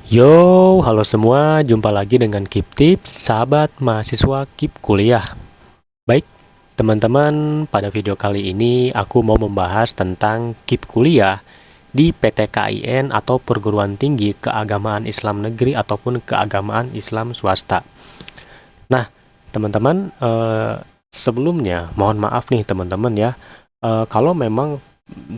Yo, halo semua, jumpa lagi dengan Keep Tips, sahabat mahasiswa Keep Kuliah. Baik, teman-teman, pada video kali ini aku mau membahas tentang Keep Kuliah di PTKIN atau Perguruan Tinggi Keagamaan Islam Negeri ataupun Keagamaan Islam Swasta. Nah, teman-teman, sebelumnya mohon maaf nih teman-teman ya, kalau memang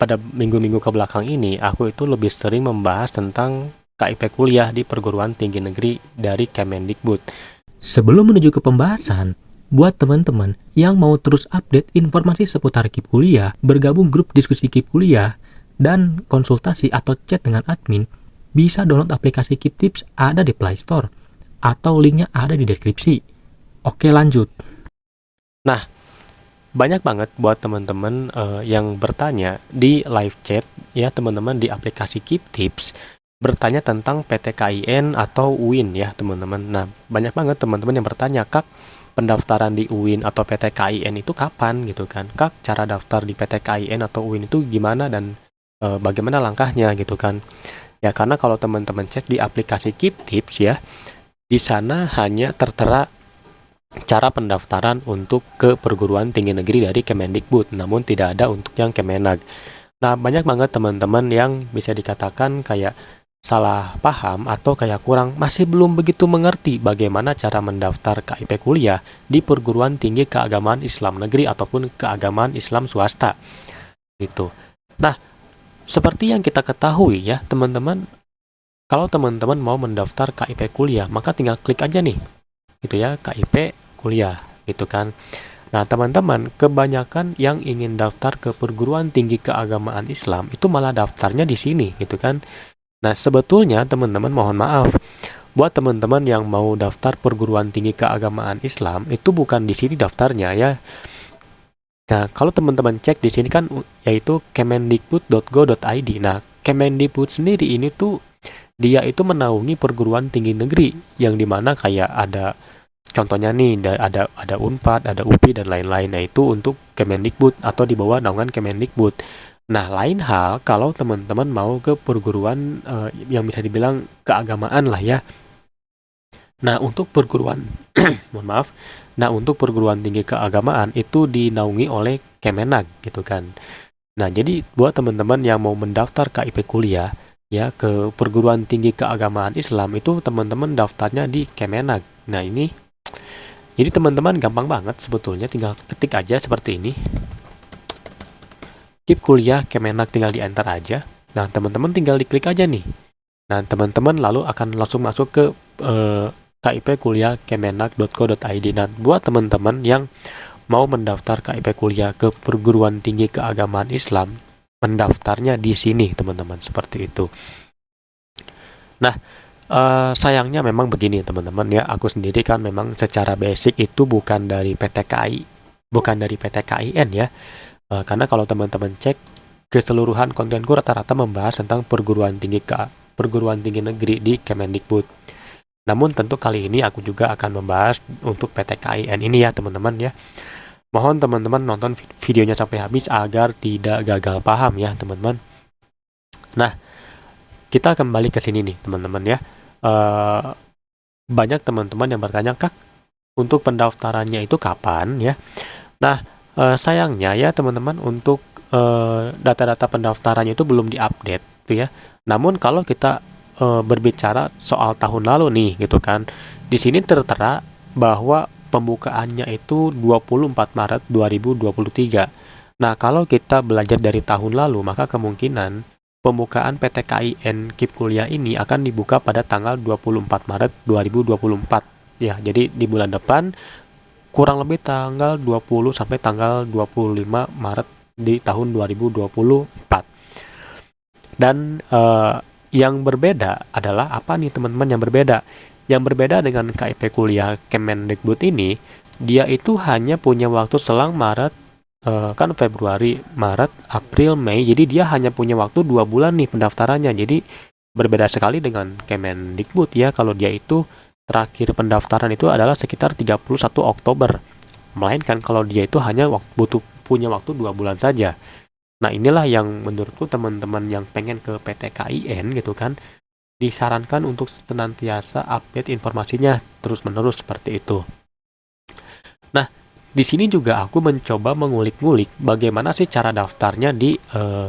pada minggu-minggu ke belakang ini aku itu lebih sering membahas tentang KIP kuliah di perguruan tinggi negeri dari Kemendikbud. Sebelum menuju ke pembahasan, buat teman-teman yang mau terus update informasi seputar KIP kuliah, bergabung grup diskusi KIP kuliah, dan konsultasi atau chat dengan admin, bisa download aplikasi KIP Tips ada di Play Store, atau linknya ada di deskripsi. Oke, lanjut. Nah, banyak banget buat teman-teman yang bertanya di live chat ya teman-teman di aplikasi Keep Tips bertanya tentang PTKIN atau UIN ya teman-teman. Nah, banyak banget teman-teman yang bertanya, Kak, pendaftaran di UIN atau PTKIN itu kapan gitu kan? Kak, cara daftar di PTKIN atau UIN itu gimana dan bagaimana langkahnya gitu kan? Ya, karena kalau teman-teman cek di aplikasi Keep Tips ya, di sana hanya tertera cara pendaftaran untuk ke perguruan tinggi negeri dari Kemendikbud, namun tidak ada untuk yang Kemenag. Nah, banyak banget teman-teman yang bisa dikatakan kayak salah paham atau kayak masih belum begitu mengerti bagaimana cara mendaftar KIP kuliah di perguruan tinggi keagamaan Islam negeri ataupun keagamaan Islam swasta. Gitu. Nah, seperti yang kita ketahui ya, teman-teman, kalau teman-teman mau mendaftar KIP kuliah, maka tinggal klik aja nih gitu ya, KIP kuliah gitu kan. Nah, teman-teman, kebanyakan yang ingin daftar ke perguruan tinggi keagamaan Islam itu malah daftarnya di sini gitu kan. Nah, sebetulnya teman-teman mohon maaf, buat teman-teman yang mau daftar perguruan tinggi keagamaan Islam itu bukan di sini daftarnya ya. Nah, kalau teman-teman cek di sini kan yaitu kemendikbud.go.id. Nah, Kemendikbud sendiri ini tuh dia itu menaungi perguruan tinggi negeri yang dimana kayak ada contohnya nih ada Unpad, ada UPI dan lain-lain. Nah, itu untuk Kemendikbud atau di bawah naungan Kemendikbud. Nah, lain hal kalau teman-teman mau ke perguruan yang bisa dibilang keagamaan lah ya. Nah, untuk perguruan mohon maaf. Nah, untuk perguruan tinggi keagamaan itu dinaungi oleh Kemenag gitu kan. Nah, jadi buat teman-teman yang mau mendaftar KIP kuliah ya ke perguruan tinggi keagamaan Islam itu teman-teman daftarnya di Kemenag. Nah, ini jadi teman-teman gampang banget sebetulnya, tinggal ketik aja seperti ini. Keep kuliah Kemenag, tinggal di enter aja. Nah, teman-teman tinggal diklik aja nih. Nah, teman-teman lalu akan langsung masuk ke KIP kuliah kemenag.co.id. Dan buat teman-teman yang mau mendaftar KIP kuliah ke perguruan tinggi keagamaan Islam, mendaftarnya di sini teman-teman, seperti itu. Nah, sayangnya memang begini teman-teman ya, aku sendiri kan memang secara basic itu bukan dari PTKIN ya, karena kalau teman-teman cek keseluruhan kontenku rata-rata membahas tentang perguruan tinggi negeri di Kemendikbud. Namun tentu kali ini aku juga akan membahas untuk PTKIN ini ya teman-teman ya. Mohon teman-teman nonton videonya sampai habis agar tidak gagal paham ya teman-teman. Nah, kita kembali ke sini nih teman-teman ya. Banyak teman-teman yang bertanya, Kak, untuk pendaftarannya itu kapan ya? Nah, sayangnya ya teman-teman, untuk data-data pendaftarannya itu belum diupdate gitu ya. Namun kalau kita berbicara soal tahun lalu nih gitu kan, di sini tertera bahwa pembukaannya itu 24 Maret 2023. Nah, kalau kita belajar dari tahun lalu, maka kemungkinan pembukaan PTKIN KIP kuliah ini akan dibuka pada tanggal 24 Maret 2024 ya. Jadi di bulan depan, kurang lebih tanggal 20 sampai tanggal 25 Maret di tahun 2024. Dan yang berbeda adalah apa nih teman-teman yang berbeda? Yang berbeda dengan KIP kuliah Kemendikbud ini, dia itu hanya punya waktu selang Maret, kan Februari, Maret, April, Mei. Jadi dia hanya punya waktu 2 bulan nih pendaftarannya. Jadi berbeda sekali dengan Kemendikbud ya, kalau dia itu terakhir pendaftaran itu adalah sekitar 31 Oktober. Melainkan kalau dia itu hanya punya waktu 2 bulan saja. Nah, inilah yang menurutku teman-teman yang pengen ke PTKIN gitu kan, disarankan untuk senantiasa update informasinya terus-menerus seperti itu. Nah, di sini juga aku mencoba mengulik-ngulik bagaimana sih cara daftarnya di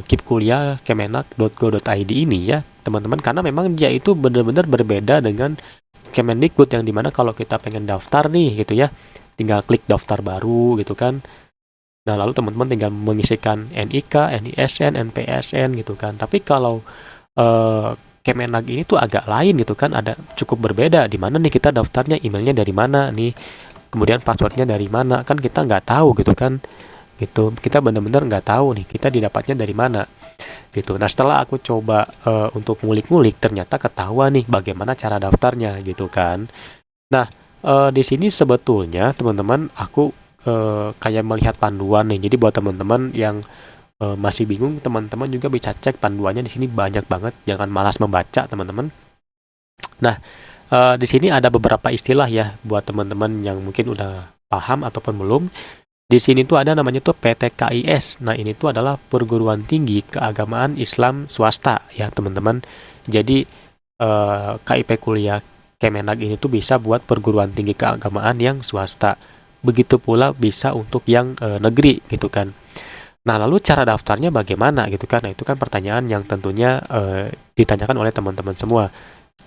kipkuliah.kemenak.go.id ini ya, teman-teman, karena memang dia itu benar-benar berbeda dengan Kemendikbud yang dimana kalau kita pengen daftar nih gitu ya, tinggal klik daftar baru gitu kan. Nah, lalu teman-teman tinggal mengisikan NIK, NISN, NPSN gitu kan. Tapi kalau Kemenag ini tuh agak lain gitu kan, ada cukup berbeda di mana nih kita daftarnya, emailnya dari mana nih, kemudian passwordnya dari mana, kan kita nggak tahu gitu kan, gitu, kita benar-benar nggak tahu nih kita didapatnya dari mana gitu. Nah, setelah aku coba untuk ngulik-ngulik, ternyata ketahuan nih bagaimana cara daftarnya gitu kan. Nah, di sini sebetulnya teman-teman aku kayak melihat panduan nih. Jadi buat teman-teman yang masih bingung, teman-teman juga bisa cek panduannya, di sini banyak banget, jangan malas membaca teman-teman. Nah, di sini ada beberapa istilah ya buat teman-teman yang mungkin udah paham ataupun belum. Di sini tuh ada namanya tuh PTKIS. Nah, ini tuh adalah perguruan tinggi keagamaan Islam swasta ya teman-teman. Jadi KIP kuliah Kemenag ini tuh bisa buat perguruan tinggi keagamaan yang swasta. Begitu pula bisa untuk yang negeri gitu kan. Nah, lalu cara daftarnya bagaimana gitu kan? Nah, itu kan pertanyaan yang tentunya ditanyakan oleh teman-teman semua.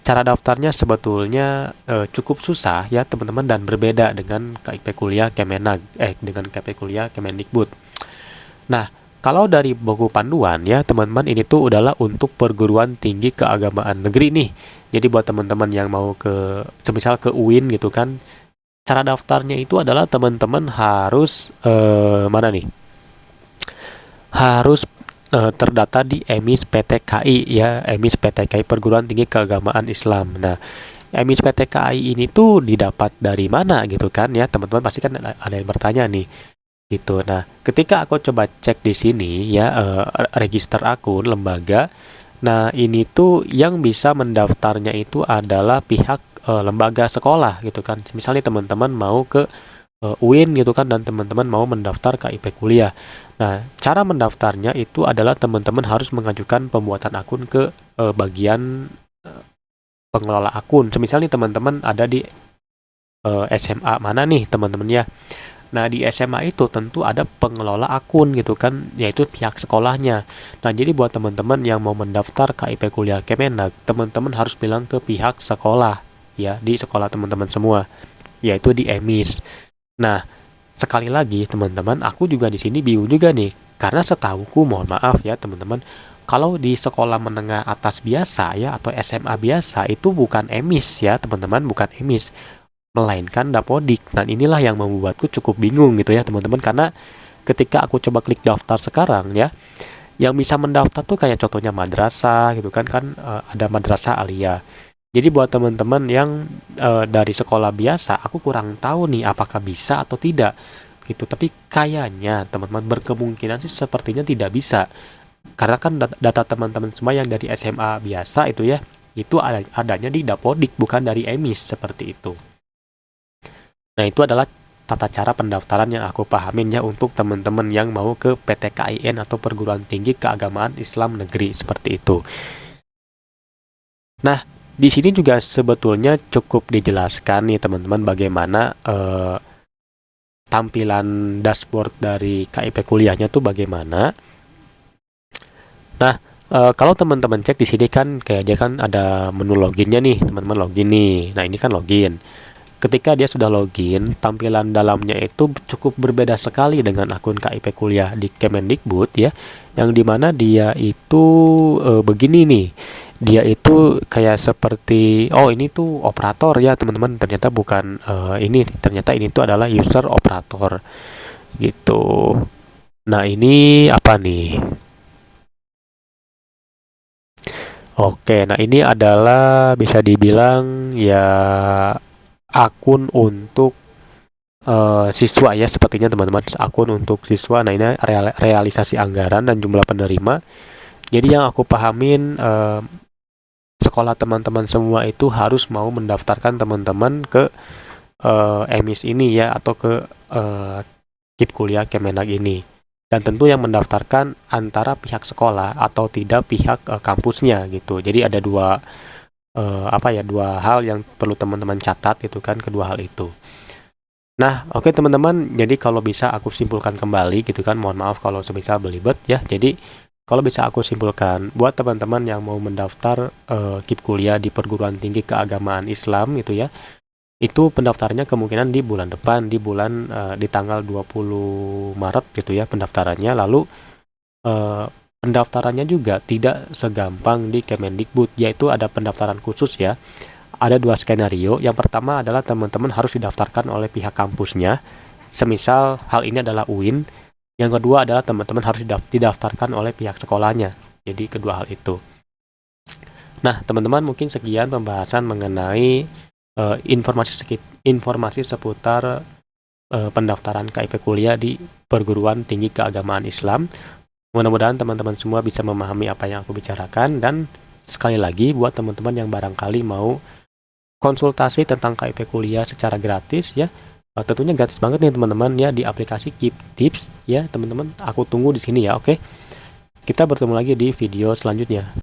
Cara daftarnya sebetulnya cukup susah ya teman-teman, dan berbeda dengan KIP kuliah Kemenag, dengan KIP kuliah Kemendikbud. Nah, kalau dari buku panduan ya teman-teman, ini tuh adalah untuk perguruan tinggi keagamaan negeri nih. Jadi buat teman-teman yang mau ke, semisal ke UIN gitu kan, cara daftarnya itu adalah teman-teman harus mana nih? Harus terdata di EMIS PTKI ya, EMIS PTKI Perguruan Tinggi Keagamaan Islam. Nah, EMIS PTKI ini tuh didapat dari mana gitu kan ya, teman-teman pasti kan ada yang bertanya nih gitu. Nah, ketika aku coba cek di sini ya, register akun lembaga. Nah, ini tuh yang bisa mendaftarnya itu adalah pihak lembaga sekolah gitu kan. Misalnya teman-teman mau ke UIN gitu kan, dan teman-teman mau mendaftar KIP kuliah. Nah, cara mendaftarnya itu adalah teman-teman harus mengajukan pembuatan akun ke bagian pengelola akun. Misalnya teman-teman ada di SMA mana nih teman-teman ya. Nah, di SMA itu tentu ada pengelola akun gitu kan, yaitu pihak sekolahnya. Nah, jadi buat teman-teman yang mau mendaftar KIP kuliah Kemenag, teman-teman harus bilang ke pihak sekolah ya, di sekolah teman-teman semua, yaitu di EMIS. Nah, sekali lagi teman-teman, aku juga di sini bingung juga nih, karena setahuku, mohon maaf ya teman-teman, kalau di sekolah menengah atas biasa ya atau SMA biasa itu bukan EMIS ya teman-teman, bukan EMIS, melainkan Dapodik. Nah, inilah yang membuatku cukup bingung gitu ya teman-teman, karena ketika aku coba klik daftar sekarang ya, yang bisa mendaftar tuh kayak contohnya madrasah gitu kan, ada madrasah aliyah. Jadi buat teman-teman yang dari sekolah biasa, aku kurang tahu nih apakah bisa atau tidak gitu. Tapi kayaknya teman-teman berkemungkinan sih sepertinya tidak bisa. Karena kan data teman-teman semua yang dari SMA biasa itu ya, itu adanya di Dapodik, bukan dari EMIS seperti itu. Nah, itu adalah tata cara pendaftaran yang aku pahamin ya untuk teman-teman yang mau ke PTKIN atau Perguruan Tinggi Keagamaan Islam Negeri seperti itu. Nah, di sini juga sebetulnya cukup dijelaskan nih teman-teman bagaimana tampilan dashboard dari KIP kuliahnya tuh bagaimana. Nah, kalau teman-teman cek di sini kan kayak dia kan ada menu loginnya nih, teman-teman login nih. Nah, ini kan login. Ketika dia sudah login, tampilan dalamnya itu cukup berbeda sekali dengan akun KIP kuliah di Kemendikbud ya, yang dimana dia itu begini nih. Dia itu kayak seperti, oh ini tuh operator ya teman-teman, ternyata bukan ini, ternyata ini tuh adalah user operator gitu. Nah, ini apa nih? Oke, nah ini adalah bisa dibilang ya akun untuk siswa ya, sepertinya teman-teman, akun untuk siswa. Nah, ini realisasi anggaran dan jumlah penerima. Jadi yang aku pahamin, sekolah teman-teman semua itu harus mau mendaftarkan teman-teman ke EMIS ini ya, atau ke KIP kuliah Kemenag ini. Dan tentu yang mendaftarkan antara pihak sekolah atau tidak pihak kampusnya gitu. Jadi ada dua apa ya, dua hal yang perlu teman-teman catat gitu kan, kedua hal itu. Nah, oke teman-teman, jadi kalau bisa aku simpulkan kembali gitu kan, mohon maaf kalau semisal belibet ya. Jadi kalau bisa aku simpulkan, buat teman-teman yang mau mendaftar KIP kuliah di perguruan tinggi keagamaan Islam gitu ya, itu pendaftarannya kemungkinan di bulan depan, di tanggal 20 Maret gitu ya pendaftarannya. Lalu pendaftarannya juga tidak segampang di Kemendikbud, yaitu ada pendaftaran khusus ya. Ada dua skenario. Yang pertama adalah teman-teman harus didaftarkan oleh pihak kampusnya. Semisal hal ini adalah UIN. Yang kedua adalah teman-teman harus didaftarkan oleh pihak sekolahnya. Jadi kedua hal itu. Nah, teman-teman mungkin sekian pembahasan mengenai informasi seputar pendaftaran KIP kuliah di perguruan tinggi keagamaan Islam. Mudah-mudahan teman-teman semua bisa memahami apa yang aku bicarakan, dan sekali lagi buat teman-teman yang barangkali mau konsultasi tentang KIP kuliah secara gratis ya, tentunya gratis banget nih teman-teman ya, di aplikasi Keep Tips ya teman-teman. Aku tunggu di sini ya. Oke, kita bertemu lagi di video selanjutnya.